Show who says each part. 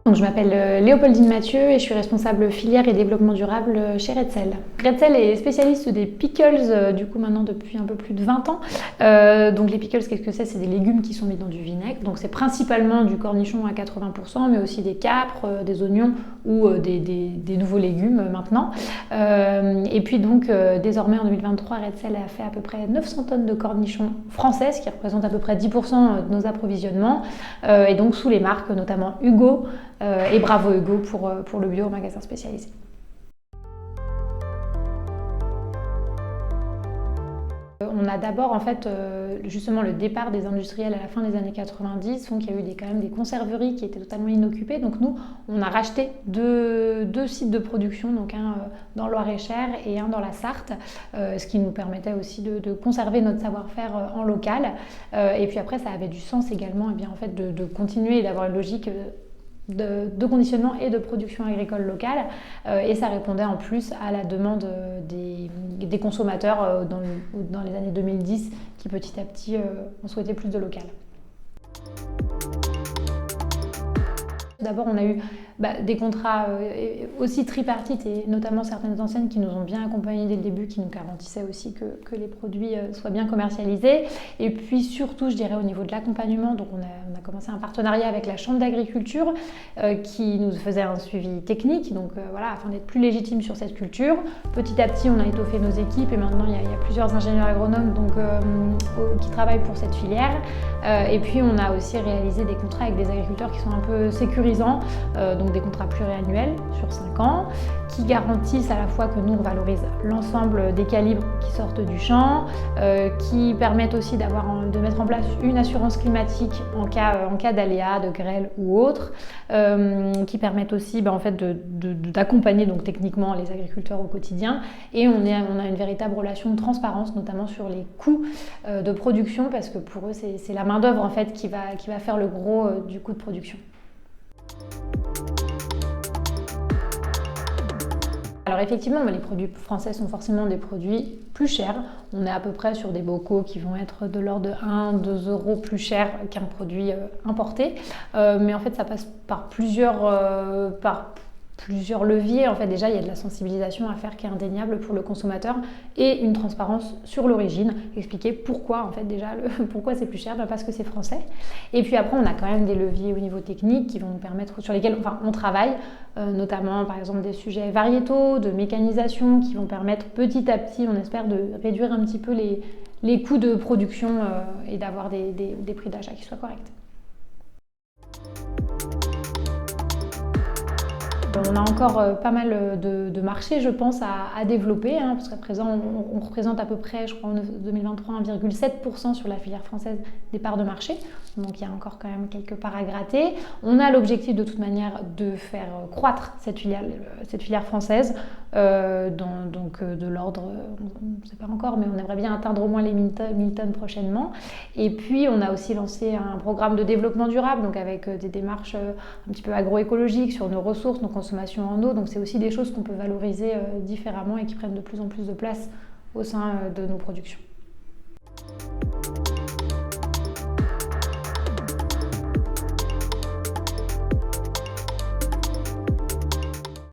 Speaker 1: Donc, je m'appelle Léopoldine Mathieu et je suis responsable filière et développement durable chez Redcel. Redcel est spécialiste des pickles du coup maintenant depuis un peu plus de 20 ans. Donc les pickles, qu'est-ce que c'est? C'est des légumes qui sont mis dans du vinaigre. Donc c'est principalement du cornichon à 80%, mais aussi des capres, des oignons ou des nouveaux légumes maintenant. Et puis donc désormais en 2023, Redcel a fait à peu près 900 tonnes de cornichons français, ce qui représente à peu près 10% de nos approvisionnements. Et donc sous les marques notamment Hugo, et Bravo Hugo pour le bio au magasin spécialisé. On a d'abord en fait justement le départ des industriels à la fin des années 90 font qu'il y a eu quand même des conserveries qui étaient totalement inoccupées. Donc nous, on a racheté deux sites de production, donc un dans Loir-et-Cher et un dans la Sarthe, ce qui nous permettait aussi de conserver notre savoir-faire en local. Et puis après, ça avait du sens également en fait, de continuer et d'avoir une logique de conditionnement et de production agricole locale, et ça répondait en plus à la demande des consommateurs dans les années 2010 qui petit à petit ont souhaité plus de local. D'abord, on a eu des contrats aussi tripartites et notamment certaines enseignes qui nous ont bien accompagnés dès le début, qui nous garantissaient aussi que les produits soient bien commercialisés. Et puis surtout, je dirais au niveau de l'accompagnement, donc on a commencé un partenariat avec la Chambre d'agriculture qui nous faisait un suivi technique, donc voilà, afin d'être plus légitime sur cette culture. Petit à petit, on a étoffé nos équipes et maintenant il y a plusieurs ingénieurs agronomes qui travaillent pour cette filière. Et puis on a aussi réalisé des contrats avec des agriculteurs qui sont un peu sécurisants, donc des contrats pluriannuels sur 5 ans, qui garantissent à la fois que nous on valorise l'ensemble des calibres qui sortent du champ, qui permettent aussi de mettre en place une assurance climatique en cas d'aléa, de grêle ou autre, qui permettent aussi en fait d'accompagner donc techniquement les agriculteurs au quotidien. Et on a une véritable relation de transparence, notamment sur les coûts de production, parce que pour eux c'est la main d'œuvre en fait qui va faire le gros du coût de production. Alors effectivement, les produits français sont forcément des produits plus chers. On est à peu près sur des bocaux qui vont être de l'ordre de 1-2 euros plus cher qu'un produit importé. Mais en fait, ça passe par plusieurs leviers. En fait, déjà, il y a de la sensibilisation à faire qui est indéniable pour le consommateur et une transparence sur l'origine, expliquer pourquoi, en fait, déjà, pourquoi c'est plus cher, parce que c'est français. Et puis après, on a quand même des leviers au niveau technique qui vont nous permettre, sur lesquels on travaille, notamment par exemple des sujets variétaux, de mécanisation, qui vont permettre petit à petit, on espère, de réduire un petit peu les coûts de production et d'avoir des prix d'achat qui soient corrects. On a encore pas mal de marchés, je pense, à développer, parce qu'à présent, on représente à peu près, je crois, en 2023, 1,7% sur la filière française des parts de marché. Donc, il y a encore quand même quelques parts à gratter. On a l'objectif, de toute manière, de faire croître cette filière française, de l'ordre, on ne sait pas encore, mais on aimerait bien atteindre au moins les 1000 tonnes prochainement. Et puis, on a aussi lancé un programme de développement durable, donc avec des démarches un petit peu agroécologiques sur nos ressources, nos consommation en eau, donc c'est aussi des choses qu'on peut valoriser différemment et qui prennent de plus en plus de place au sein de nos productions.